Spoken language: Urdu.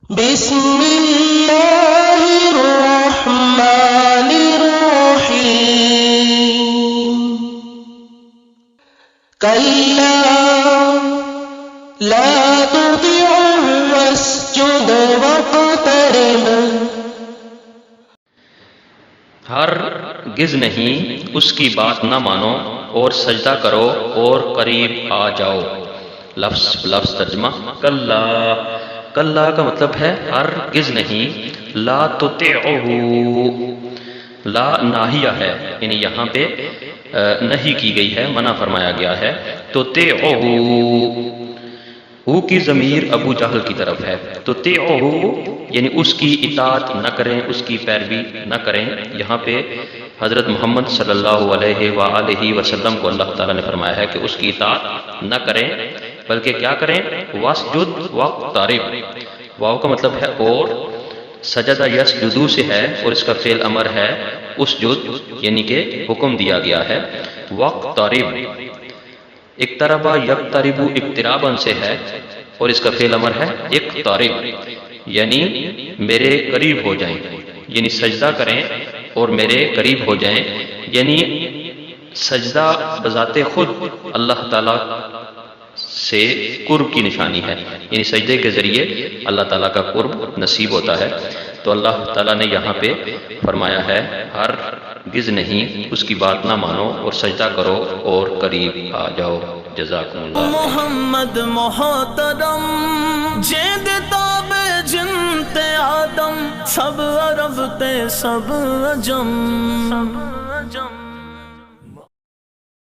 بسم اللہ الرحمن الرحیم کلا لا تطعه واسجد واقترب، ہرگز نہیں اس کی بات نہ مانو اور سجدہ کرو اور قریب آ جاؤ۔ لفظ ترجمہ کلا، کلا کا مطلب ہے ہرگز نہیں، لا تطعه، لا ناہیہ ہے، یعنی یہاں پہ نہیں کی گئی ہے، منع فرمایا گیا ہے۔ تطعه، ہو کی ضمیر ابو جہل کی طرف ہے، تو تطعه یعنی اس کی اطاعت نہ کریں، اس کی پیروی نہ کریں۔ یہاں پہ حضرت محمد صلی اللہ علیہ وآلہ وسلم کو اللہ تعالیٰ نے فرمایا ہے کہ اس کی اطاعت نہ کریں، بلکہ کیا کریں؟ واسجد واقترب، واو کا مطلب ہے اور، سجدہ یسجدو سے ہے اور اس کا فعل امر ہے اسجد، یعنی کہ حکم دیا گیا ہے۔ واقترب، اقتربا یقترب اقتراباً سے ہے اور اس کا فعل امر ہے اقترب، یعنی میرے قریب ہو جائیں، یعنی سجدہ کریں اور میرے قریب ہو جائیں۔ یعنی سجدہ بذات خود اللہ تعالیٰ سے قرب کی نشانی ہے، یعنی سجدے کے ذریعے اللہ تعالیٰ کا قرب نصیب ہوتا ہے۔ تو اللہ تعالیٰ نے یہاں پہ فرمایا ہے ہرگز نہیں اس کی بات نہ مانو اور سجدہ کرو اور قریب آ جاؤ۔ جزاکم اللہ۔ محمد محترم جیند تاب جنت آدم، سب عرب تے سب عجم